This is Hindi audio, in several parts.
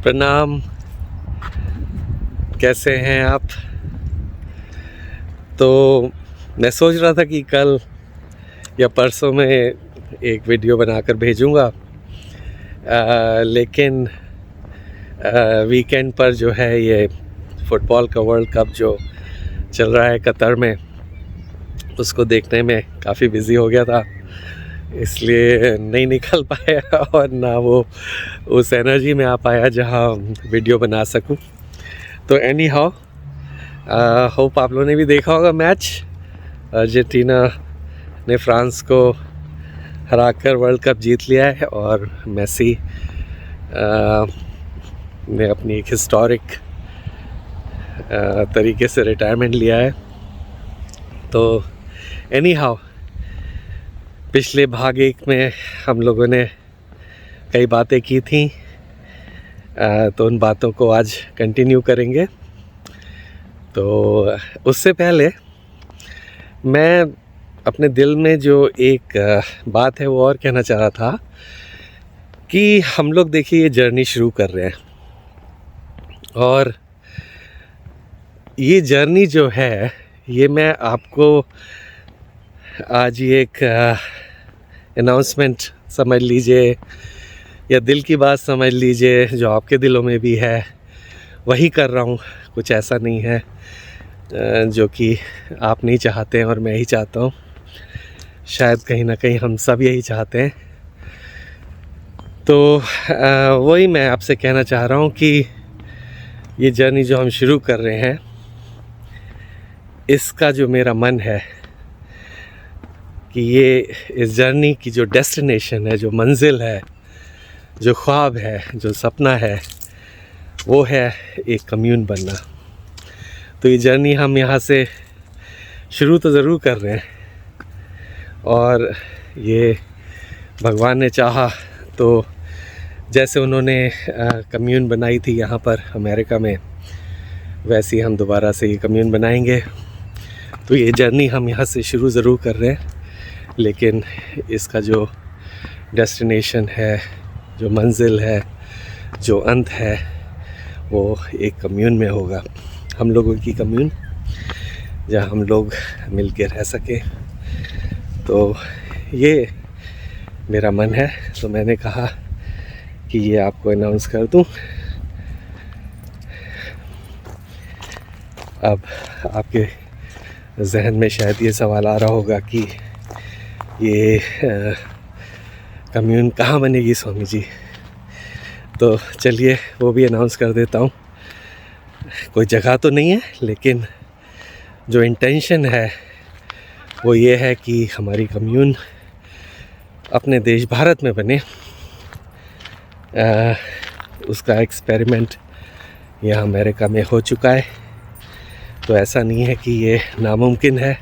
प्रणाम। कैसे हैं आप? तो मैं सोच रहा था कि कल या परसों में एक वीडियो बनाकर भेजूंगा, लेकिन वीकेंड पर जो है ये फुटबॉल का वर्ल्ड कप जो चल रहा है कतर में, उसको देखने में काफ़ी बिज़ी हो गया था, इसलिए नहीं निकल पाया और ना वो उस एनर्जी में आ पाया जहां वीडियो बना सकूं। तो एनी हाउ, होप आप लोगों ने भी देखा होगा मैच। अर्जेंटीना ने फ्रांस को हराकर वर्ल्ड कप जीत लिया है और मेसी ने अपनी एक हिस्टोरिक तरीके से रिटायरमेंट लिया है। तो एनी हाउ, पिछले भाग एक में हम लोगों ने कई बातें की थी, तो उन बातों को आज कंटिन्यू करेंगे। तो उससे पहले मैं अपने दिल में जो एक बात है वो और कहना चाह रहा था कि हम लोग देखिए ये जर्नी शुरू कर रहे हैं और ये जर्नी जो है ये मैं आपको आज ये एक अनाउंसमेंट समझ लीजिए या दिल की बात समझ लीजिए, जो आपके दिलों में भी है वही कर रहा हूँ। कुछ ऐसा नहीं है जो कि आप नहीं चाहते हैं और मैं ही चाहता हूँ। शायद कहीं ना कहीं हम सब यही चाहते हैं। तो वही मैं आपसे कहना चाह रहा हूँ कि ये जर्नी जो हम शुरू कर रहे हैं, इसका जो मेरा मन है कि ये इस जर्नी की जो डेस्टिनेशन है, जो मंजिल है, जो ख्वाब है, जो सपना है, वो है एक कम्यून बनना। तो ये जर्नी हम यहाँ से शुरू तो ज़रूर कर रहे हैं और ये भगवान ने चाहा तो जैसे उन्होंने कम्यून बनाई थी यहाँ पर अमेरिका में, वैसे ही हम दोबारा से ये कम्यून बनाएंगे। तो ये जर्नी हम यहाँ से शुरू ज़रूर कर रहे हैं, लेकिन इसका जो डेस्टिनेशन है, जो मंजिल है, जो अंत है, वो एक कम्यून में होगा। हम लोगों की कम्यून, जहाँ हम लोग मिल के रह सकें। तो ये मेरा मन है, तो मैंने कहा कि ये आपको अनाउंस कर दूं। अब आपके जहन में शायद ये सवाल आ रहा होगा कि ये कम्यून कहाँ बनेगी स्वामी जी। तो चलिए वो भी अनाउंस कर देता हूँ। कोई जगह तो नहीं है, लेकिन जो इंटेंशन है वो ये है कि हमारी कम्यून अपने देश भारत में बने। उसका एक्सपेरिमेंट यहाँ अमेरिका में हो चुका है, तो ऐसा नहीं है कि ये नामुमकिन है।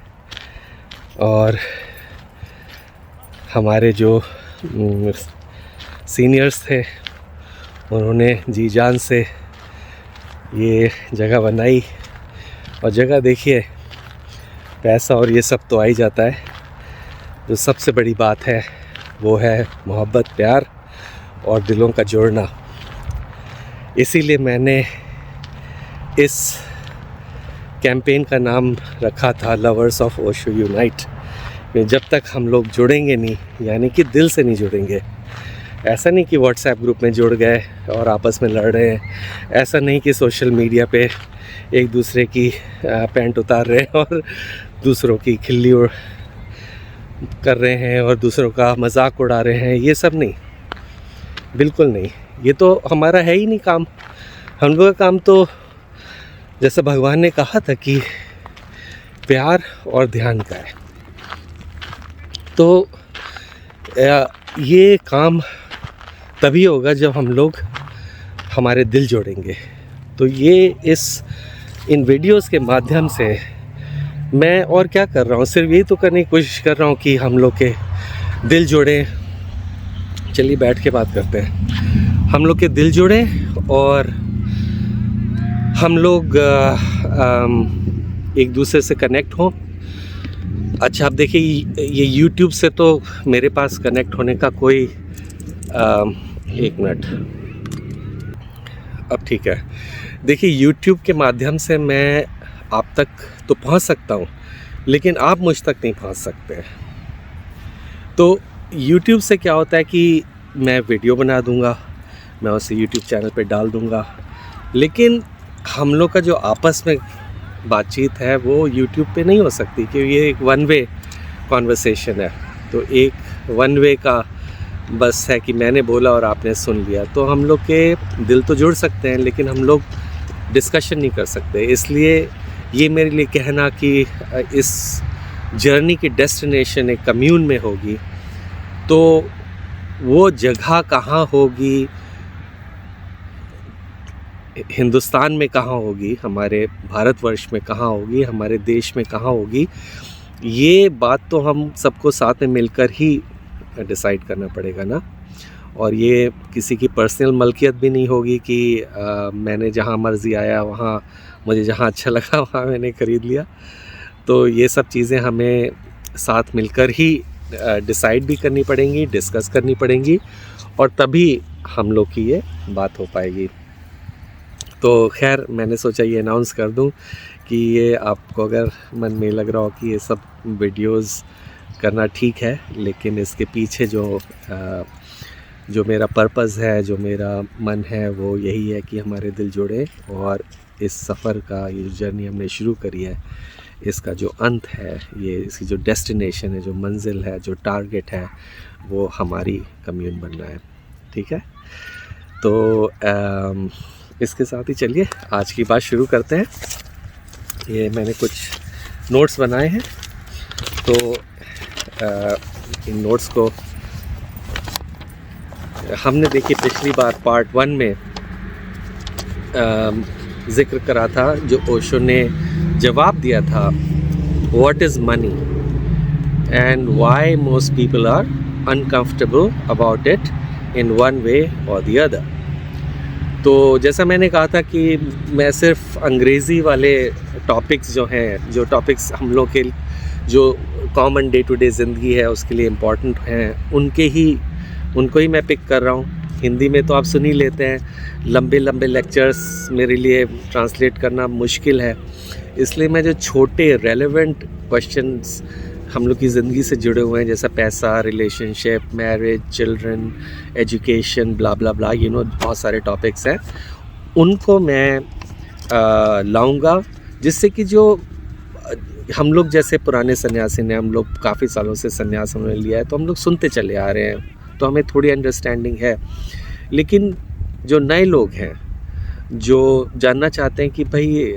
और हमारे जो सीनियर्स थे उन्होंने जी जान से ये जगह बनाई, और जगह देखिए, पैसा और ये सब तो आ ही जाता है। जो सबसे बड़ी बात है वो है मोहब्बत, प्यार और दिलों का जोड़ना। इसीलिए मैंने इस कैंपेन का नाम रखा था लवर्स ऑफ ओशो यूनाइट। जब तक हम लोग जुड़ेंगे नहीं, यानी कि दिल से नहीं जुड़ेंगे, ऐसा नहीं कि व्हाट्सएप ग्रुप में जुड़ गए और आपस में लड़ रहे हैं, ऐसा नहीं कि सोशल मीडिया पे एक दूसरे की पैंट उतार रहे हैं और दूसरों की खिल्ली कर रहे हैं और दूसरों का मजाक उड़ा रहे हैं, ये सब नहीं, बिल्कुल नहीं। ये तो हमारा है ही नहीं काम। हम लोग का काम तो जैसे भगवान ने कहा था कि प्यार और ध्यान का है। तो ये काम तभी होगा जब हम लोग हमारे दिल जोड़ेंगे। तो ये इन वीडियोस के माध्यम से मैं और क्या कर रहा हूँ, सिर्फ यही तो करने की कोशिश कर रहा हूँ कि हम लोग के दिल जुड़े। चलिए बैठ के बात करते हैं। हम लोग के दिल जुड़े और हम लोग एक दूसरे से कनेक्ट हों। अच्छा, अब देखिए, ये YouTube से तो मेरे पास कनेक्ट होने का कोई एक मिनट, अब ठीक है। देखिए, यूट्यूब के माध्यम से मैं आप तक तो पहुंच सकता हूं, लेकिन आप मुझ तक नहीं पहुंच सकते। तो यूट्यूब से क्या होता है कि मैं वीडियो बना दूंगा, मैं उसे यूट्यूब चैनल पे डाल दूंगा, लेकिन हम लोग का जो आपस में बातचीत है वो यूट्यूब पे नहीं हो सकती, क्योंकि ये एक वन वे कॉन्वर्सेशन है। तो एक वन वे का बस है कि मैंने बोला और आपने सुन लिया। तो हम लोग के दिल तो जुड़ सकते हैं, लेकिन हम लोग डिस्कशन नहीं कर सकते। इसलिए ये मेरे लिए कहना कि इस जर्नी की डेस्टिनेशन एक कम्यून में होगी, तो वो जगह कहाँ होगी, हिंदुस्तान में कहाँ होगी, हमारे भारतवर्ष में कहाँ होगी, हमारे देश में कहाँ होगी, ये बात तो हम सबको साथ में मिलकर ही डिसाइड करना पड़ेगा ना। और ये किसी की पर्सनल मलकियत भी नहीं होगी कि मैंने जहाँ मर्ज़ी आया वहाँ, मुझे जहाँ अच्छा लगा वहाँ मैंने ख़रीद लिया। तो ये सब चीज़ें हमें साथ मिलकर ही डिसाइड भी करनी पड़ेंगी, डिस्कस करनी पड़ेंगी, और तभी हम लोग की ये बात हो पाएगी। तो खैर, मैंने सोचा ये अनाउंस कर दूं कि ये आपको अगर मन में लग रहा हो कि ये सब वीडियोस करना ठीक है, लेकिन इसके पीछे जो मेरा पर्पज़ है, जो मेरा मन है, वो यही है कि हमारे दिल जुड़े और इस सफ़र का, ये जो जर्नी हमने शुरू करी है, इसका जो अंत है, ये इसकी जो डेस्टिनेशन है, जो मंजिल है, जो टारगेट है, वो हमारी कम्यून बनना है। ठीक है, तो इसके साथ ही चलिए आज की बात शुरू करते हैं। ये मैंने कुछ नोट्स बनाए हैं, तो इन नोट्स को हमने देखिए पिछली बार पार्ट 1 में ज़िक्र करा था, जो ओशो ने जवाब दिया था, what is money and why most people are uncomfortable about it in one way और द अदर। तो जैसा मैंने कहा था कि मैं सिर्फ अंग्रेज़ी वाले टॉपिक्स जो हैं, जो टॉपिक्स हम लोग के जो कॉमन डे टू डे ज़िंदगी है उसके लिए इम्पॉर्टेंट हैं, उनको ही मैं पिक कर रहा हूँ। हिंदी में तो आप सुन ही लेते हैं, लंबे लंबे लेक्चर्स मेरे लिए ट्रांसलेट करना मुश्किल है, इसलिए मैं जो छोटे रेलेवेंट क्वेश्चंस हम लोग की ज़िंदगी से जुड़े हुए हैं, जैसा पैसा, रिलेशनशिप, मैरिज, चिल्ड्रन, एजुकेशन, ब्ला ब्ला ब्ला, बहुत सारे टॉपिक्स हैं, उनको मैं लाऊंगा, जिससे कि जो हम लोग जैसे पुराने सन्यासी ने, हम लोग काफ़ी सालों से सन्यास हमने लिया है, तो हम लोग सुनते चले आ रहे हैं, तो हमें थोड़ी अंडरस्टैंडिंग है। लेकिन जो नए लोग हैं, जो जानना चाहते हैं कि भाई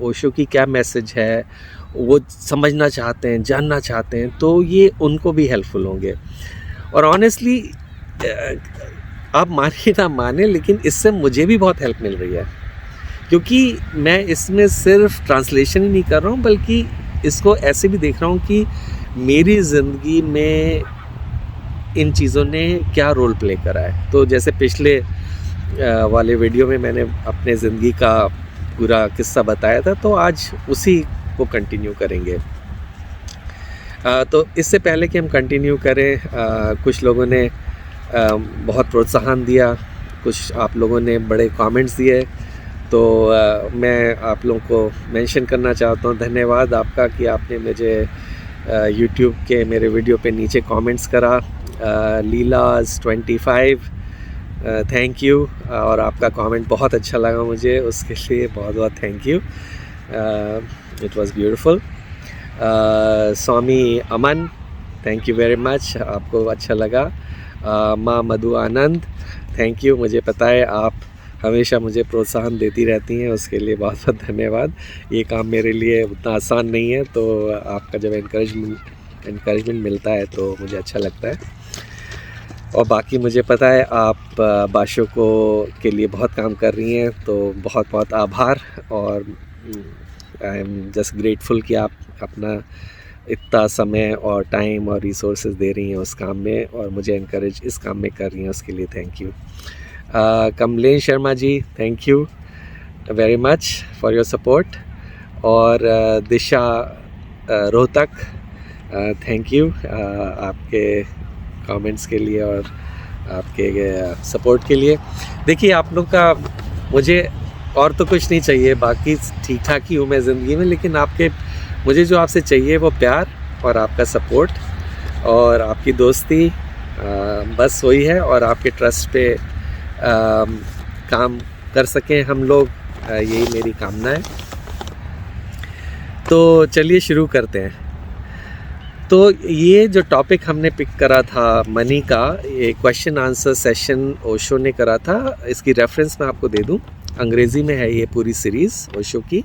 ओशो की क्या मैसेज है, वो समझना चाहते हैं, जानना चाहते हैं, तो ये उनको भी हेल्पफुल होंगे। और ऑनेस्टली आप माने ना माने, लेकिन इससे मुझे भी बहुत हेल्प मिल रही है, क्योंकि मैं इसमें सिर्फ ट्रांसलेशन ही नहीं कर रहा हूँ, बल्कि इसको ऐसे भी देख रहा हूँ कि मेरी ज़िंदगी में इन चीज़ों ने क्या रोल प्ले करा है। तो जैसे पिछले वाले वीडियो में मैंने अपने ज़िंदगी का पूरा किस्सा बताया था, तो आज उसी को कंटिन्यू करेंगे। तो इससे पहले कि हम कंटिन्यू करें, कुछ लोगों ने बहुत प्रोत्साहन दिया, कुछ आप लोगों ने बड़े कमेंट्स दिए, तो मैं आप लोगों को मेंशन करना चाहता हूँ, धन्यवाद आपका कि आपने मुझे यूट्यूब के मेरे वीडियो पे नीचे कमेंट्स करा। लीलाज 25 थैंक यू, और आपका कमेंट बहुत अच्छा लगा मुझे, उसके लिए बहुत बहुत thank you, it was beautiful. Swami Aman, thank you very much, आपको अच्छा लगा। माँ मधु आनंद, थैंक यू, मुझे पता है आप हमेशा मुझे प्रोत्साहन देती रहती हैं, उसके लिए बहुत बहुत धन्यवाद। ये काम मेरे लिए उतना आसान नहीं है, तो आपका जब इनकरेजमेंट मिलता है तो मुझे अच्छा लगता है। और बाकी मुझे पता है आप बाशो को के लिए बहुत काम कर रही हैं, तो बहुत बहुत आभार, और आई एम जस्ट ग्रेटफुल कि आप अपना इतना समय और टाइम और रिसोर्सेज दे रही हैं उस काम में, और मुझे इनकरेज इस काम में कर रही हैं, उसके लिए thank you. Kamlesh Sharma ji, thank you very much for your support. और दिशा रोहतक, थैंक यू आपके कमेंट्स के लिए और आपके सपोर्ट के लिए। देखिए, आप लोग का मुझे और तो कुछ नहीं चाहिए, बाकी ठीक ठाक ही हूँ मैं ज़िंदगी में, लेकिन मुझे जो आपसे चाहिए वो प्यार और आपका सपोर्ट और आपकी दोस्ती, बस वही है। और आपके ट्रस्ट पे काम कर सकें हम लोग, यही मेरी कामना है। तो चलिए शुरू करते हैं। तो ये जो टॉपिक हमने पिक करा था मनी का, ये क्वेश्चन आंसर सेशन ओशो ने करा था। इसकी रेफरेंस मैं आपको दे दूं, अंग्रेज़ी में है ये पूरी सीरीज़ ओशो की,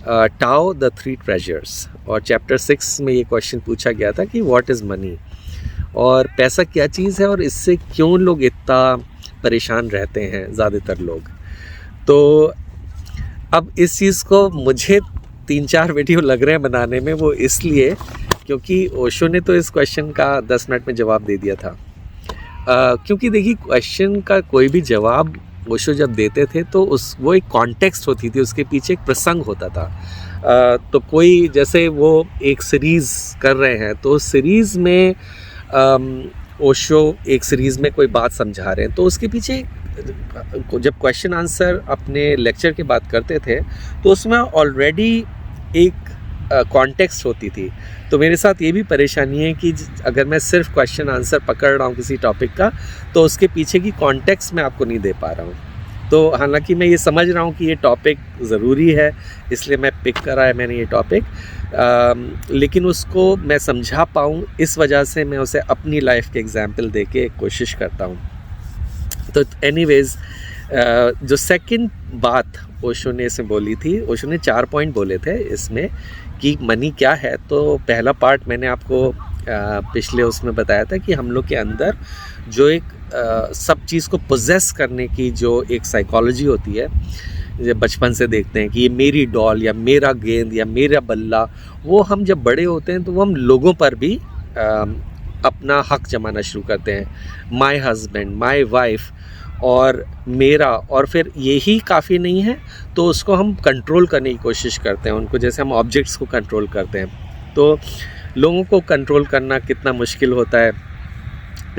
टाओ द 3 ट्रेजर्स। और चैप्टर 6 में ये क्वेश्चन पूछा गया था कि व्हाट इज़ मनी, और पैसा क्या चीज़ है और इससे क्यों लोग इतना परेशान रहते हैं ज़्यादातर लोग। तो अब इस चीज़ को मुझे 3-4 वीडियो लग रहे हैं बनाने में, वो इसलिए क्योंकि ओशो ने तो इस क्वेश्चन का 10 मिनट में जवाब दे दिया था। क्योंकि देखिए, क्वेश्चन का कोई भी जवाब ओशो जब देते थे तो वो एक कॉन्टेक्स्ट होती थी, उसके पीछे एक प्रसंग होता था। तो कोई जैसे वो एक सीरीज़ कर रहे हैं, तो सीरीज़ में ओशो एक सीरीज़ में कोई बात समझा रहे हैं, तो उसके पीछे जब क्वेश्चन आंसर अपने लेक्चर की बात करते थे तो उसमें ऑलरेडी एक कॉन्टेक्स्ट होती थी। तो मेरे साथ ये भी परेशानी है कि अगर मैं सिर्फ क्वेश्चन आंसर पकड़ रहा हूँ किसी टॉपिक का, तो उसके पीछे की कॉन्टेक्स्ट मैं आपको नहीं दे पा रहा हूँ। तो हालांकि मैं ये समझ रहा हूँ कि ये टॉपिक ज़रूरी है, इसलिए मैं पिक करा है मैंने ये टॉपिक, लेकिन उसको मैं समझा पाऊँ इस वजह से मैं उसे अपनी लाइफ के एग्जाम्पल दे के कोशिश करता हूँ। तो एनीवेज़, जो सेकंड बात ओशो ने इसमें बोली थी, ओशो ने 4 पॉइंट बोले थे इसमें कि मनी क्या है। तो पहला पार्ट मैंने आपको पिछले उसमें बताया था कि हम लोग के अंदर जो एक सब चीज़ को पोजेस करने की जो एक साइकोलॉजी होती है, जब बचपन से देखते हैं कि ये मेरी डॉल या मेरा गेंद या मेरा बल्ला, वो हम जब बड़े होते हैं तो वो हम लोगों पर भी अपना हक जमाना शुरू करते हैं। माय हस्बैंड, माय वाइफ और मेरा, और फिर यही काफ़ी नहीं है तो उसको हम कंट्रोल करने की कोशिश करते हैं उनको, जैसे हम ऑब्जेक्ट्स को कंट्रोल करते हैं। तो लोगों को कंट्रोल करना कितना मुश्किल होता है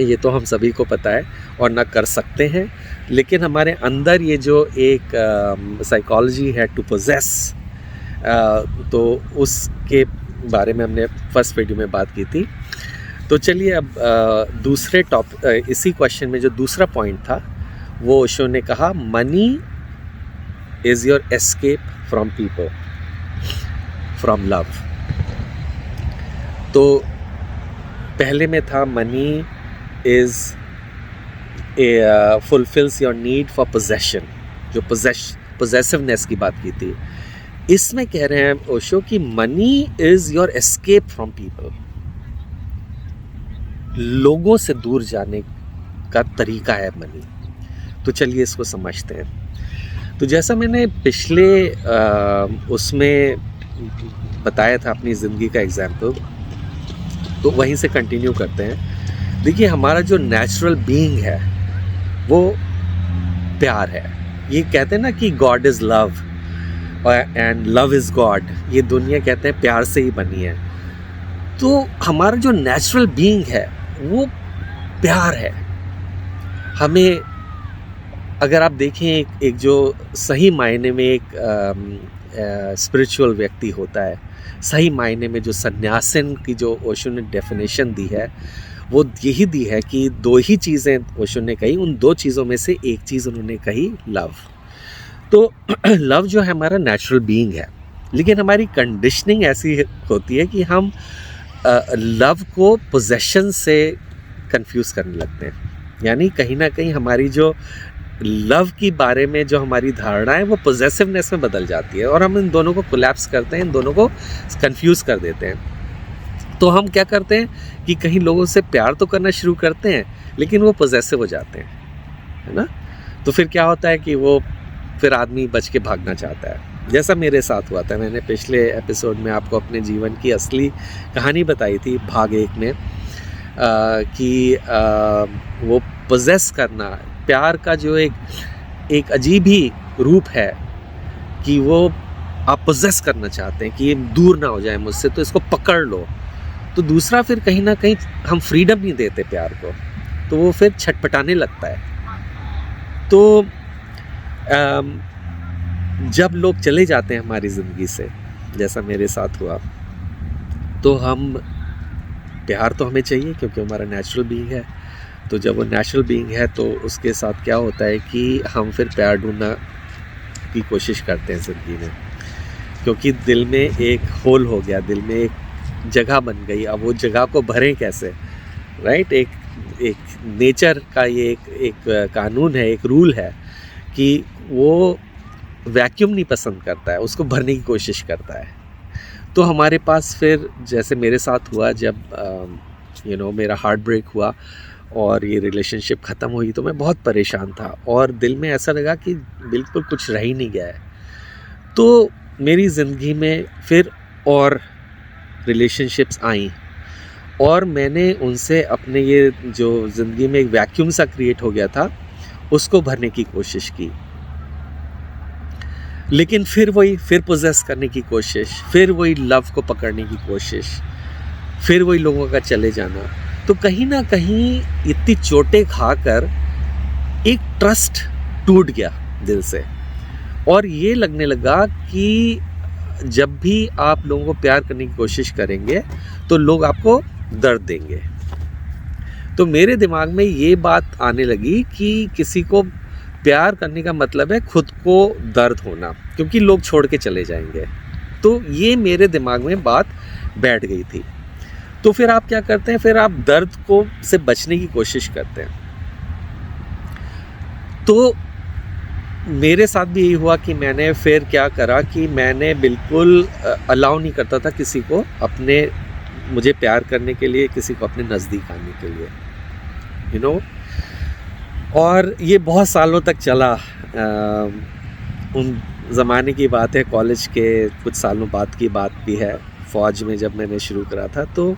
ये तो हम सभी को पता है और ना कर सकते हैं, लेकिन हमारे अंदर ये जो एक साइकोलॉजी है टू पोजेस, तो उसके बारे में हमने फर्स्ट वीडियो में बात की थी। तो चलिए अब दूसरे इसी क्वेश्चन में जो दूसरा पॉइंट था वो ओशो ने कहा, money is your escape from people, from love. तो पहले में था money is fulfils your need for possession, जो पोजेसिवनेस की बात की थी। इसमें कह रहे हैं ओशो कि money is your escape from people, लोगों से दूर जाने का तरीका है मनी। तो चलिए इसको समझते हैं। तो जैसा मैंने पिछले उसमें बताया था अपनी ज़िंदगी का एग्जाम्पल, तो वहीं से कंटिन्यू करते हैं। देखिए, हमारा जो नेचुरल बीइंग है वो प्यार है। ये कहते हैं ना कि God is love and love is God, ये दुनिया कहते हैं प्यार से ही बनी है। तो हमारा जो नेचुरल बीइंग है वो प्यार है। हमें अगर आप देखें एक जो सही मायने में एक स्पिरिचुअल व्यक्ति होता है, सही मायने में जो सन्यासिन की जो ओशो ने डेफिनेशन दी है वो यही दी है कि 2 ही चीज़ें ओशो ने कही, उन 2 चीज़ों में से एक चीज़ उन्होंने कही लव। तो लव जो है हमारा नेचुरल बीइंग है, लेकिन हमारी कंडीशनिंग ऐसी होती है कि हम लव को पोजेशन से कंफ्यूज करने लगते हैं। यानी कहीं ना कहीं हमारी जो लव की बारे में जो हमारी धारणा है वो पोजेसिवनेस में बदल जाती है और हम इन दोनों को कोलैप्स करते हैं, इन दोनों को कंफ्यूज कर देते हैं। तो हम क्या करते हैं कि कहीं लोगों से प्यार तो करना शुरू करते हैं लेकिन वो पोजेसिव हो जाते हैं, है ना। तो फिर क्या होता है कि वो फिर आदमी बच के भागना चाहता है, जैसा मेरे साथ हुआ था। मैंने पिछले एपिसोड में आपको अपने जीवन की असली कहानी बताई थी भाग 1 में, कि वो पोजेस करना, प्यार का जो एक अजीब ही रूप है कि वो आप पोजेस करना चाहते हैं कि ये दूर ना हो जाए मुझसे, तो इसको पकड़ लो। तो दूसरा फिर कहीं ना कहीं हम फ्रीडम नहीं देते प्यार को, तो वो फिर छटपटाने लगता है। तो जब लोग चले जाते हैं हमारी ज़िंदगी से, जैसा मेरे साथ हुआ, तो प्यार तो हमें चाहिए क्योंकि हमारा नेचुरल बीइंग है। तो जब वो नेचुरल बीइंग है तो उसके साथ क्या होता है कि हम फिर प्यार ढूंढना की कोशिश करते हैं ज़िंदगी में, क्योंकि दिल में एक होल हो गया, दिल में एक जगह बन गई। अब वो जगह को भरें कैसे, राइट? एक नेचर का ये एक कानून है, एक रूल है कि वो वैक्यूम नहीं पसंद करता है, उसको भरने की कोशिश करता है। तो हमारे पास फिर, जैसे मेरे साथ हुआ, जब मेरा हार्ट ब्रेक हुआ और ये रिलेशनशिप ख़त्म हुई, तो मैं बहुत परेशान था और दिल में ऐसा लगा कि बिल्कुल कुछ रह ही नहीं गया है। तो मेरी ज़िंदगी में फिर और रिलेशनशिप्स आई और मैंने उनसे अपने ये जो ज़िंदगी में एक वैक्यूम सा क्रिएट हो गया था, उसको भरने की कोशिश की। लेकिन फिर पोजेस करने की कोशिश, फिर वही लव को पकड़ने की कोशिश, फिर वही लोगों का चले जाना। तो कहीं ना कहीं इतनी चोटें खाकर एक ट्रस्ट टूट गया दिल से, और ये लगने लगा कि जब भी आप लोगों को प्यार करने की कोशिश करेंगे तो लोग आपको दर्द देंगे। तो मेरे दिमाग में ये बात आने लगी कि किसी को प्यार करने का मतलब है खुद को दर्द होना, क्योंकि लोग छोड़ के चले जाएंगे। तो ये मेरे दिमाग में बात बैठ गई थी। तो फिर आप क्या करते हैं, फिर आप दर्द को से बचने की कोशिश करते हैं। तो मेरे साथ भी यही हुआ कि मैंने फिर क्या करा कि मैंने बिल्कुल अलाउ नहीं करता था किसी को मुझे प्यार करने के लिए, किसी को अपने नज़दीक आने के लिए, और ये बहुत सालों तक चला। उन ज़माने की बात है, कॉलेज के कुछ सालों बाद की बात भी है, फ़ौज में जब मैंने शुरू करा था। तो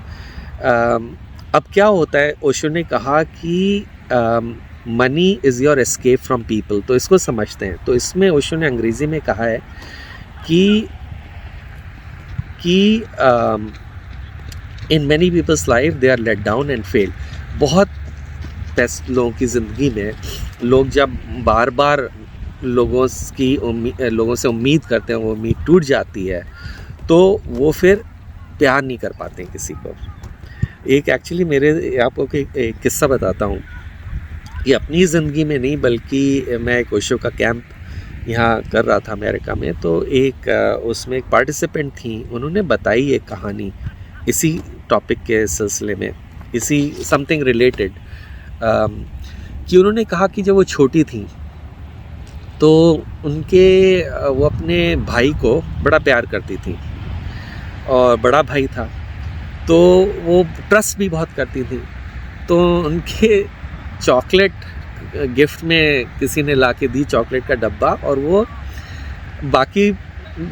अब क्या होता है, ओशो ने कहा कि money is your escape from people. तो इसको समझते हैं। तो इसमें ओशो ने अंग्रेज़ी में कहा है कि in many people's life they are let down and fail. बहुत लोगों की ज़िंदगी में लोग जब बार बार लोगों से उम्मीद करते हैं, वो उम्मीद टूट जाती है, तो वो फिर प्यार नहीं कर पाते हैं किसी को। एक एक्चुअली आपको एक किस्सा बताता हूँ, ये अपनी ज़िंदगी में नहीं, बल्कि मैं एक ओशो का कैंप यहाँ कर रहा था अमेरिका में। तो उसमें एक पार्टिसिपेंट थी, उन्होंने बताई एक कहानी इसी टॉपिक के सिलसिले में, इसी समथिंग रिलेटेड, कि उन्होंने कहा कि जब वो छोटी थी तो वो अपने भाई को बड़ा प्यार करती थी, और बड़ा भाई था तो वो ट्रस्ट भी बहुत करती थी। तो उनके चॉकलेट गिफ्ट में किसी ने ला के दी, चॉकलेट का डब्बा, और वो बाकी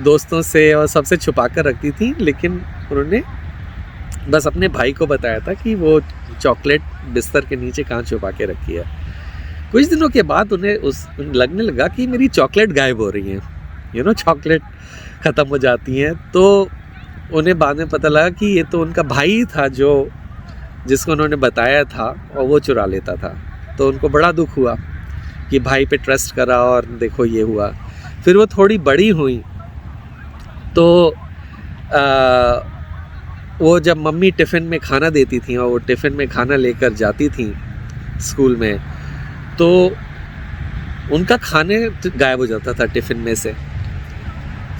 दोस्तों से और सबसे छुपा कर रखती थी, लेकिन उन्होंने बस अपने भाई को बताया था कि वो चॉकलेट बिस्तर के नीचे कहाँ छुपा के रखी है। कुछ दिनों के बाद उन्हें लगने लगा कि मेरी चॉकलेट गायब हो रही हैं, चॉकलेट ख़त्म हो जाती हैं। तो उन्हें बाद में पता लगा कि ये तो उनका भाई था जिसको उन्होंने बताया था, और वो चुरा लेता था। तो उनको बड़ा दुख हुआ कि भाई पे ट्रस्ट करा और देखो ये हुआ। फिर वो थोड़ी बड़ी हुई तो वो जब मम्मी टिफ़िन में खाना देती थी और वो टिफ़िन में खाना लेकर जाती थी स्कूल में, तो उनका खाने गायब हो जाता था टिफ़िन में से।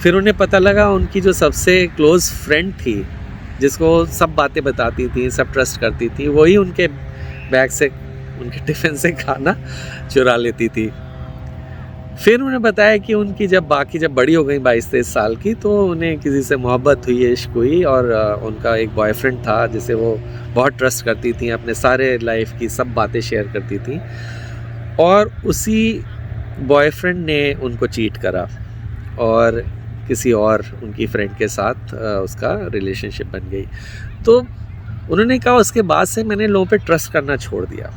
फिर उन्हें पता लगा उनकी जो सबसे क्लोज़ फ्रेंड थी, जिसको सब बातें बताती थी, सब ट्रस्ट करती थी, वही उनके बैग से, उनके टिफ़िन से खाना चुरा लेती थी। फिर उन्हें बताया कि उनकी जब बड़ी हो गई 22-23 साल की, तो उन्हें किसी से मोहब्बत हुई, इश्क हुई, और उनका एक बॉयफ्रेंड था जिसे वो बहुत ट्रस्ट करती थी, अपने सारे लाइफ की सब बातें शेयर करती थी, और उसी बॉयफ्रेंड ने उनको चीट करा और किसी और उनकी फ्रेंड के साथ उसका रिलेशनशिप बन गई। तो उन्होंने कहा उसके बाद से मैंने लोगों पे ट्रस्ट करना छोड़ दिया,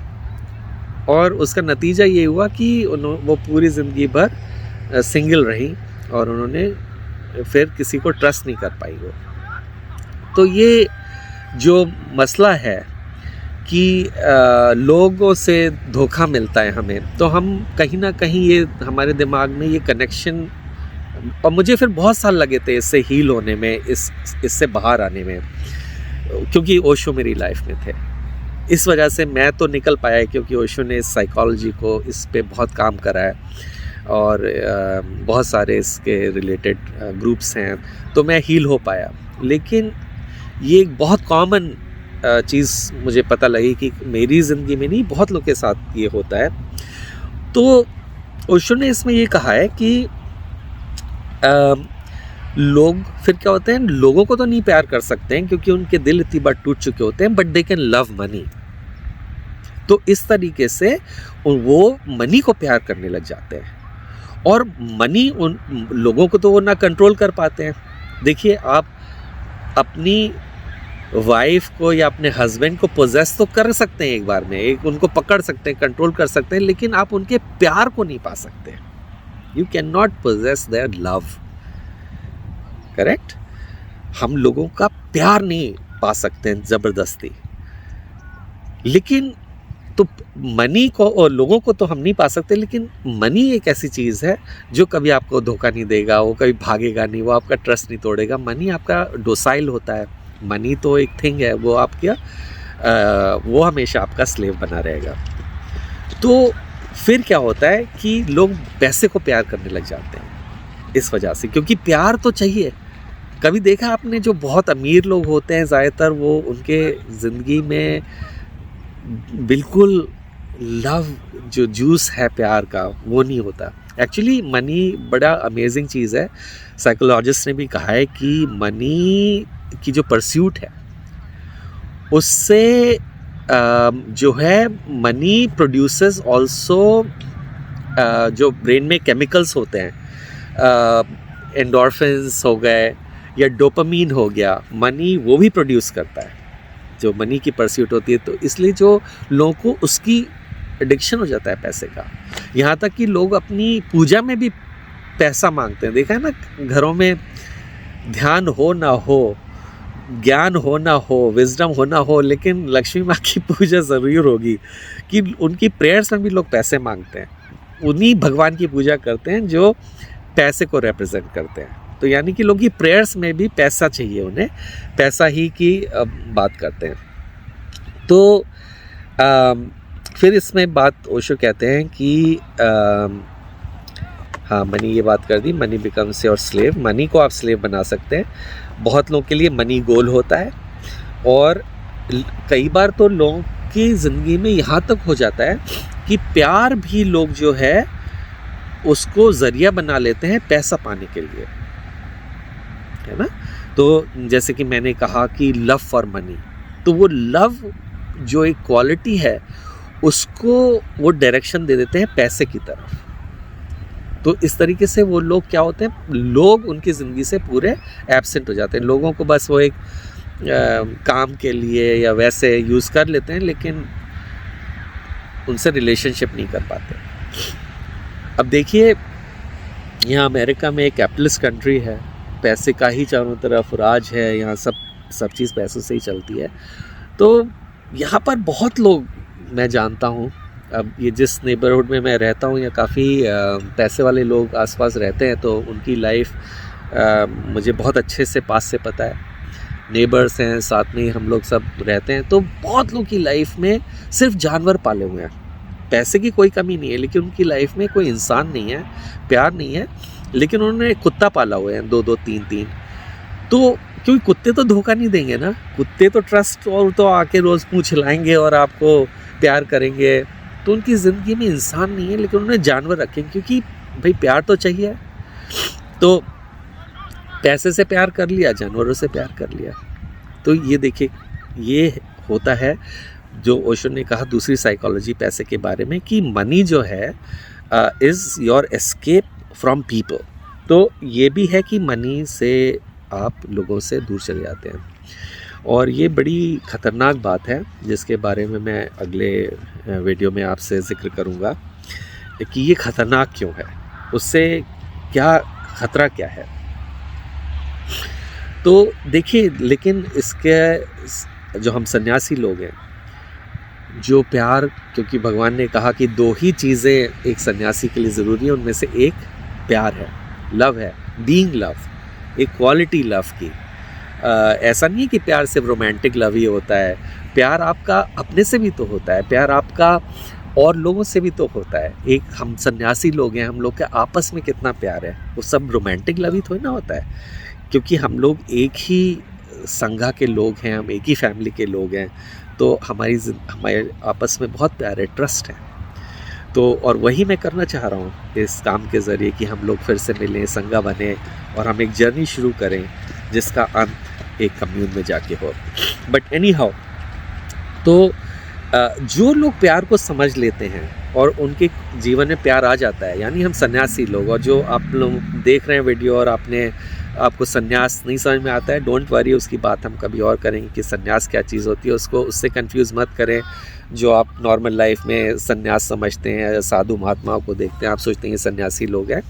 और उसका नतीजा ये हुआ कि वो पूरी ज़िंदगी भर सिंगल रही और उन्होंने फिर किसी को ट्रस्ट नहीं कर पाई वो। तो ये जो मसला है कि लोगों से धोखा मिलता है हमें, तो हम कहीं ना कहीं ये हमारे दिमाग में ये कनेक्शन, और मुझे फिर बहुत साल लगे थे इससे हील होने में, इससे बाहर आने में, क्योंकि ओशो मेरी लाइफ में थे। इस वजह से मैं तो निकल पाया है, क्योंकि ओशो ने साइकोलॉजी को इस पे बहुत काम करा है, और बहुत सारे इसके रिलेटेड ग्रुप्स हैं, तो मैं हील हो पाया। लेकिन ये एक बहुत कॉमन चीज़ मुझे पता लगी कि मेरी ज़िंदगी में नहीं, बहुत लोग के साथ ये होता है। तो ओशो ने इसमें ये कहा है कि लोग फिर क्या होते हैं, लोगों को तो नहीं प्यार कर सकते हैं क्योंकि उनके दिल इतनी बार टूट चुके होते हैं, but they can love money. तो इस तरीके से वो मनी को प्यार करने लग जाते हैं, और मनी उन लोगों को तो वो ना कंट्रोल कर पाते हैं। देखिए, आप अपनी वाइफ को या अपने हस्बैंड को पोजेस तो कर सकते हैं एक बार में, एक उनको पकड़ सकते हैं, कंट्रोल कर सकते हैं, लेकिन आप उनके प्यार को नहीं पा सकते। You can not possess their love, correct? हम लोगों का प्यार नहीं पा सकते हैं ज़बरदस्ती, लेकिन तो मनी को और लोगों को तो हम नहीं पा सकते, लेकिन मनी एक ऐसी चीज़ है जो कभी आपको धोखा नहीं देगा, वो कभी भागेगा नहीं, वो आपका ट्रस्ट नहीं तोड़ेगा। मनी आपका डोसाइल होता है, मनी तो एक थिंग है, वो आपका वो हमेशा आपका स्लेव बना रहेगा। तो फिर क्या होता है कि लोग पैसे को प्यार करने लग जाते हैं इस वजह से, क्योंकि प्यार तो चाहिए। कभी देखा आपने, जो बहुत अमीर लोग होते हैं ज़्यादातर, वो उनके ज़िंदगी में बिल्कुल लव, जो जूस है प्यार का, वो नहीं होता। एक्चुअली मनी बड़ा अमेजिंग चीज़ है। साइकोलॉजिस्ट ने भी कहा है कि मनी की जो परस्यूट है, उससे जो है मनी प्रोड्यूसेस ऑल्सो जो ब्रेन में केमिकल्स होते हैं, एंडोर्फिन्स हो गए या डोपामीन हो गया, मनी वो भी प्रोड्यूस करता है, जो मनी की परस्यूट होती है। तो इसलिए जो लोगों को उसकी एडिक्शन हो जाता है पैसे का, यहाँ तक कि लोग अपनी पूजा में भी पैसा मांगते हैं। देखा है ना, घरों में ध्यान हो ना हो, ज्ञान हो ना हो, विजडम हो ना हो, लेकिन लक्ष्मी माँ की पूजा ज़रूर होगी, कि उनकी प्रेयर्स में भी लोग पैसे मांगते हैं। उन्हीं भगवान की पूजा करते हैं जो पैसे को रिप्रेजेंट करते हैं। तो यानी कि लोग की प्रेयर्स में भी पैसा चाहिए, उन्हें पैसा ही की बात करते हैं। तो फिर इसमें बात ओशो कहते हैं कि हाँ, मनी, ये बात कर दी, money becomes your slave. Money को आप स्लेव बना सकते हैं। बहुत लोगों के लिए मनी गोल होता है, और कई बार तो लोगों की ज़िंदगी में यहाँ तक हो जाता है कि प्यार भी लोग जो है उसको ज़रिया बना लेते हैं पैसा पाने के लिए, है ना। तो जैसे कि मैंने कहा कि लव फॉर मनी, तो वो लव जो एक क्वालिटी है, उसको वो डायरेक्शन दे देते हैं पैसे की तरफ। तो इस तरीके से वो लोग क्या होते हैं, लोग उनकी ज़िंदगी से पूरे एब्सेंट हो जाते हैं। लोगों को बस वो एक काम के लिए या वैसे यूज़ कर लेते हैं, लेकिन उनसे रिलेशनशिप नहीं कर पाते। अब देखिए, यहाँ अमेरिका में एक कैपिटलिस्ट कंट्री है, पैसे का ही चारों तरफ राज है, यहाँ सब चीज़ पैसों से ही चलती है। तो यहाँ पर बहुत लोग मैं जानता हूँ, अब ये जिस नेबरहुड में मैं रहता हूँ, या काफ़ी पैसे वाले लोग आसपास रहते हैं, तो उनकी लाइफ मुझे बहुत अच्छे से पास से पता है। नेबर्स हैं, साथ में हम लोग सब रहते हैं। तो बहुत लोग की लाइफ में सिर्फ जानवर पाले हुए हैं, पैसे की कोई कमी नहीं है, लेकिन उनकी लाइफ में कोई इंसान नहीं है, प्यार नहीं है, लेकिन उन्होंने कुत्ता पाला हुए हैं, 2-2, 3-3। तो क्योंकि कुत्ते तो धोखा नहीं देंगे ना, कुत्ते तो ट्रस्ट, और तो आके रोज़ पूँछ हिलाएंगे और आपको प्यार करेंगे। तो उनकी ज़िंदगी में इंसान नहीं है, लेकिन उन्होंने जानवर रखे, क्योंकि भाई प्यार तो चाहिए। तो पैसे से प्यार कर लिया, जानवरों से प्यार कर लिया। तो ये देखिए, ये होता है जो ओशो ने कहा दूसरी साइकोलॉजी पैसे के बारे में, कि मनी जो है is your escape from people. तो ये भी है कि मनी से आप लोगों से दूर चले जाते हैं, और ये बड़ी ख़तरनाक बात है, जिसके बारे में मैं अगले वीडियो में आपसे ज़िक्र करूँगा कि ये ख़तरनाक क्यों है, उससे क्या ख़तरा क्या है। तो देखिए, लेकिन इसके जो हम सन्यासी लोग हैं, जो प्यार, क्योंकि भगवान ने कहा कि 2 ही चीज़ें एक सन्यासी के लिए ज़रूरी है, उनमें से एक प्यार है, लव है, बीइंग लव, एक क्वालिटी लव की। ऐसा नहीं है कि प्यार सिर्फ रोमांटिक लव ही होता है, प्यार आपका अपने से भी तो होता है, प्यार आपका और लोगों से भी तो होता है। एक हम सन्यासी लोग हैं, हम लोग के आपस में कितना प्यार है, वो सब रोमांटिक लव ही थोड़ी ना होता है, क्योंकि हम लोग एक ही संघा के लोग हैं, हम एक ही फैमिली के लोग हैं, तो हमारे आपस में बहुत प्यार है, ट्रस्ट है। तो और वही मैं करना चाह रहा हूँ इस काम के ज़रिए कि हम लोग फिर से मिलें, संगा बने और हम एक जर्नी शुरू करें जिसका अंत एक कम्यून में जाके हो। बट एनी हाउ, तो जो लोग प्यार को समझ लेते हैं और उनके जीवन में प्यार आ जाता है, यानी हम सन्यासी लोग, और जो आप लोग देख रहे हैं वीडियो और आपको सन्यास नहीं समझ में आता है, डोंट वरी, उसकी बात हम कभी और करेंगे कि सन्यास क्या चीज़ होती है, उससे कंफ्यूज मत करें। जो आप नॉर्मल लाइफ में सन्यास समझते हैं, साधु महात्माओं को देखते हैं, आप सोचते हैं ये सन्यासी लोग हैं।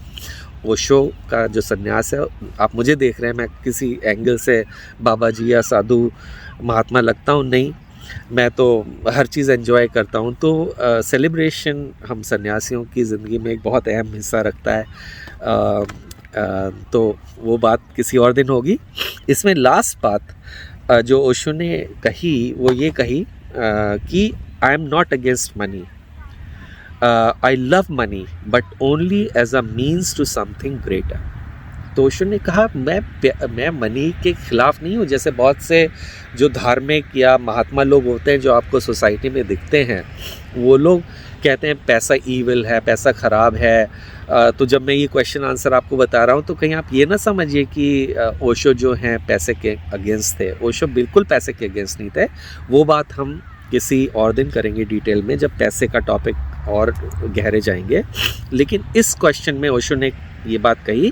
ओशो का जो सन्यास है, आप मुझे देख रहे हैं, मैं किसी एंगल से बाबा जी या साधु महात्मा लगता हूँ, नहीं, मैं तो हर चीज़ एंजॉय करता हूँ। तो सेलिब्रेशन हम सन्यासियों की ज़िंदगी में एक बहुत अहम हिस्सा रखता है। तो वो बात किसी और दिन होगी। इसमें लास्ट बात जो ओशो ने कही वो ये कही कि I am not against money, I love money but only as a means to something greater. तो ओशो ने कहा मैं मनी के ख़िलाफ़ नहीं हूँ। जैसे बहुत से जो धार्मिक या महात्मा लोग होते हैं जो आपको सोसाइटी में दिखते हैं, वो लोग कहते हैं पैसा ईविल है, पैसा ख़राब है। तो जब मैं ये क्वेश्चन आंसर आपको बता रहा हूँ तो कहीं आप ये ना समझिए कि ओशो जो हैं पैसे के अगेंस्ट थे। ओशो बिल्कुल पैसे के अगेंस्ट नहीं थे। वो बात हम किसी और दिन करेंगे डिटेल में, जब पैसे का टॉपिक और गहरे जाएंगे। लेकिन इस क्वेश्चन में ओशो ने ये बात कही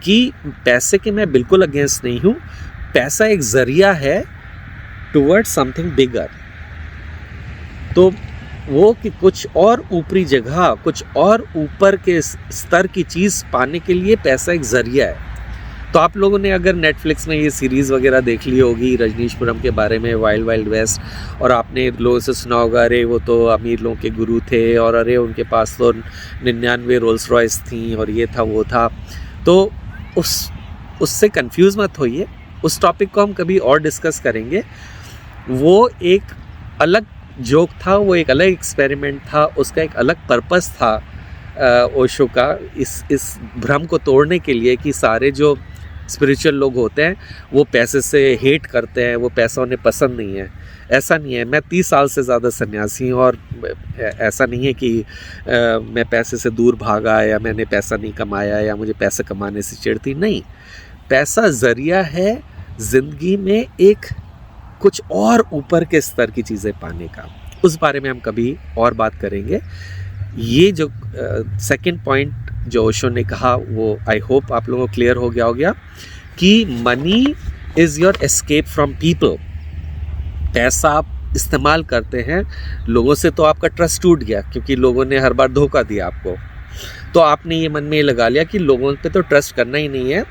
कि पैसे के मैं बिल्कुल अगेंस्ट नहीं हूँ, पैसा एक ज़रिया है टुवर्ड्स समथिंग बिगर। तो वो कि कुछ और ऊपरी जगह, कुछ और ऊपर के स्तर की चीज़ पाने के लिए पैसा एक ज़रिया है। तो आप लोगों ने अगर नेटफ्लिक्स में ये सीरीज़ वगैरह देख ली होगी रजनीशपुरम के बारे में, वाइल्ड वाइल्ड वेस्ट, और आपने लोगों से सुना होगा अरे वो तो अमीर लोगों के गुरु थे और अरे उनके पास तो 99 रोल्स रॉयस थी और ये था वो था। तो उससे कंफ्यूज मत होइए, उस टॉपिक को हम कभी और डिस्कस करेंगे। वो एक अलग जोक था, वो एक अलग एक्सपेरिमेंट था, उसका एक अलग पर्पस था ओशो का, इस भ्रम को तोड़ने के लिए कि सारे जो स्पिरिचुअल लोग होते हैं वो पैसे से हेट करते हैं, वो पैसा उन्हें पसंद नहीं है। ऐसा नहीं है। मैं 30 साल से ज़्यादा सन्यासी हूँ और ऐसा नहीं है कि मैं पैसे से दूर भागा या मैंने पैसा नहीं कमाया या मुझे पैसे कमाने से चिढ़ती, नहीं। पैसा ज़रिया है ज़िंदगी में एक कुछ और ऊपर के स्तर की चीज़ें पाने का। उस बारे में हम कभी और बात करेंगे। ये जो सेकंड पॉइंट जो ओशो ने कहा वो आई होप आप लोगों को क्लियर हो गया कि money is your escape from people. पैसा आप इस्तेमाल करते हैं लोगों से, तो आपका ट्रस्ट टूट गया क्योंकि लोगों ने हर बार धोखा दिया आपको। तो आपने ये मन में लगा लिया कि लोगों पे तो ट्रस्ट करना ही नहीं है,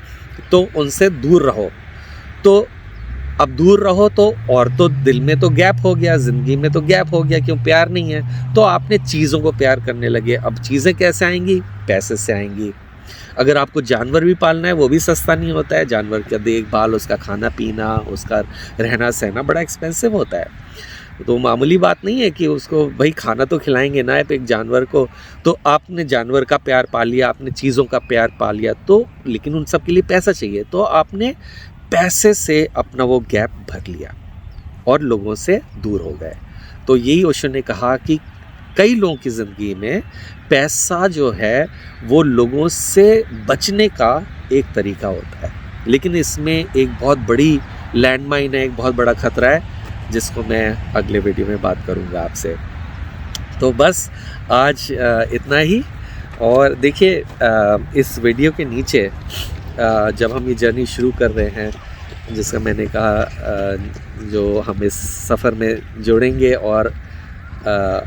तो उनसे दूर रहो। तो अब दूर रहो तो और तो दिल में तो गैप हो गया, ज़िंदगी में तो गैप हो गया, क्यों, प्यार नहीं है। तो आपने चीज़ों को प्यार करने लगे। अब चीज़ें कैसे आएंगी? पैसे से आएंगी। अगर आपको जानवर भी पालना है वो भी सस्ता नहीं होता है। जानवर का देखभाल, उसका खाना पीना, उसका रहना सहना बड़ा एक्सपेंसिव होता है। तो मामूली बात नहीं है कि उसको भाई खाना तो खिलाएंगे ना एक जानवर को। तो आपने जानवर का प्यार पा लिया, आपने चीज़ों का प्यार पा लिया, तो लेकिन उन सब के लिए पैसा चाहिए। तो आपने पैसे से अपना वो गैप भर लिया और लोगों से दूर हो गए। तो यही ओशो ने कहा कि कई लोगों की ज़िंदगी में पैसा जो है वो लोगों से बचने का एक तरीका होता है, लेकिन इसमें एक बहुत बड़ी लैंडमाइन है, एक बहुत बड़ा ख़तरा है, जिसको मैं अगले वीडियो में बात करूँगा आपसे। तो बस आज इतना ही। और देखिए इस वीडियो के नीचे जब हम ये जर्नी शुरू कर रहे हैं, जिसका मैंने कहा जो हम इस सफ़र में जुड़ेंगे और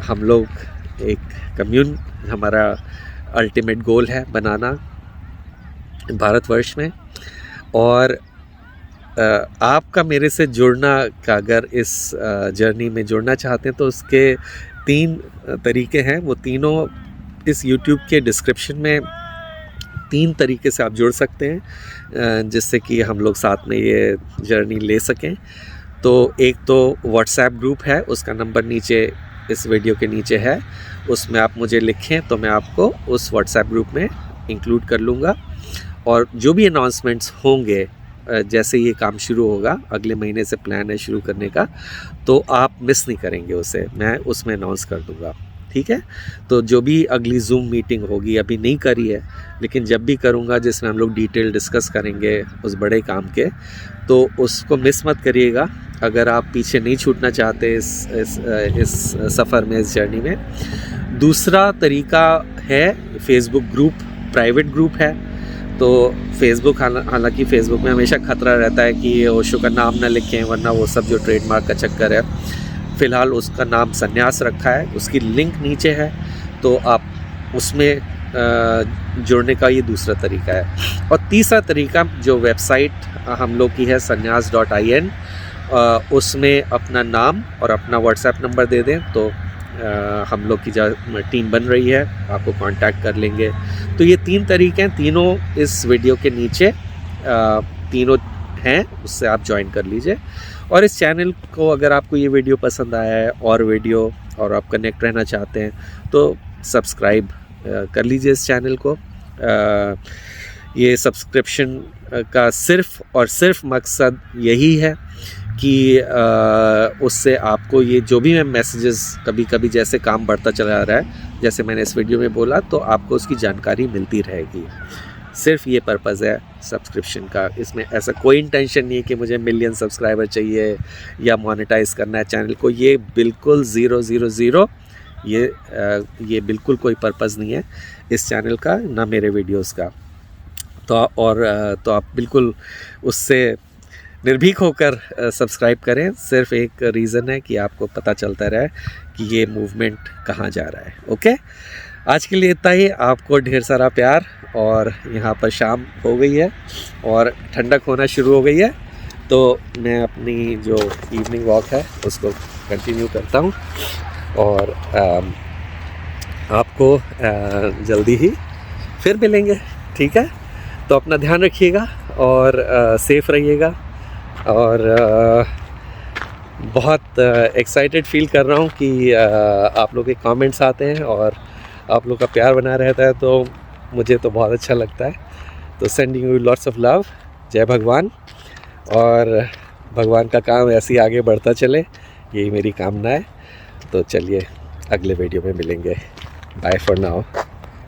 हम लोग एक कम्यून, हमारा अल्टीमेट गोल है बनाना भारतवर्ष में। और आपका मेरे से जुड़ना का अगर इस जर्नी में जुड़ना चाहते हैं तो उसके 3 तरीके हैं। वो तीनों इस YouTube के डिस्क्रिप्शन में 3 तरीके से आप जुड़ सकते हैं, जिससे कि हम लोग साथ में ये जर्नी ले सकें। तो एक तो व्हाट्सएप ग्रुप है, उसका नंबर नीचे इस वीडियो के नीचे है, उसमें आप मुझे लिखें तो मैं आपको उस व्हाट्सएप ग्रुप में इंक्लूड कर लूँगा। और जो भी अनाउंसमेंट्स होंगे, जैसे ये काम शुरू होगा, अगले महीने से प्लान है शुरू करने का, तो आप मिस नहीं करेंगे उसे, मैं उसमें अनाउंस कर दूँगा, ठीक है। तो जो भी अगली जूम मीटिंग होगी, अभी नहीं करी है लेकिन जब भी करूँगा, जिसमें हम लोग डिटेल डिस्कस करेंगे उस बड़े काम के, तो उसको मिस मत करिएगा अगर आप पीछे नहीं छूटना चाहते इस सफ़र में, इस जर्नी में। दूसरा तरीका है फेसबुक ग्रुप, प्राइवेट ग्रुप है। तो फेसबुक, हालांकि फ़ेसबुक में हमेशा ख़तरा रहता है कि ओशो का नाम ना लिखें, वरना वो सब जो ट्रेडमार्क का चक्कर है। फ़िलहाल उसका नाम संन्यास रखा है, उसकी लिंक नीचे है, तो आप उसमें जुड़ने का ये दूसरा तरीका है। और तीसरा तरीका, जो वेबसाइट हम लोग की है sannyas.in, उसमें अपना नाम और अपना व्हाट्सएप नंबर दे दें तो हम लोग की टीम बन रही है, आपको कांटेक्ट कर लेंगे। तो ये 3 तरीके हैं, तीनों इस वीडियो के नीचे तीनों हैं, उससे आप ज्वाइन कर लीजिए। और इस चैनल को अगर आपको ये वीडियो पसंद आया है और आप कनेक्ट रहना चाहते हैं तो सब्सक्राइब कर लीजिए इस चैनल को। ये सब्सक्रिप्शन का सिर्फ़ और सिर्फ मकसद यही है कि उससे आपको ये जो भी मैं मैसेजेस, कभी कभी जैसे काम बढ़ता चला रहा है, जैसे मैंने इस वीडियो में बोला, तो आपको उसकी जानकारी मिलती रहेगी। सिर्फ ये पर्पज़ है सब्सक्रिप्शन का। इसमें ऐसा कोई इंटेंशन नहीं है कि मुझे मिलियन सब्सक्राइबर चाहिए या मोनेटाइज़ करना है चैनल को। ये बिल्कुल 000, ये बिल्कुल कोई पर्पज़ नहीं है इस चैनल का, ना मेरे वीडियोस का। तो आप बिल्कुल उससे निर्भीक होकर सब्सक्राइब करें। सिर्फ एक रीज़न है कि आपको पता चलता रहे कि ये मूवमेंट कहाँ जा रहा है। ओके, आज के लिए इतना ही। आपको ढेर सारा प्यार। और यहाँ पर शाम हो गई है और ठंडक होना शुरू हो गई है, तो मैं अपनी जो इवनिंग वॉक है उसको कंटिन्यू करता हूँ। और आपको जल्दी ही फिर मिलेंगे, ठीक है। तो अपना ध्यान रखिएगा और सेफ़ रहिएगा। और बहुत एक्साइटेड फील कर रहा हूँ कि आप लोग के कमेंट्स आते हैं और आप लोग का प्यार बना रहता है, तो मुझे तो बहुत अच्छा लगता है। तो sending you lots of love. जय भगवान। और भगवान का काम ऐसे ही आगे बढ़ता चले, यही मेरी कामना है। तो चलिए अगले वीडियो में मिलेंगे। Bye for now.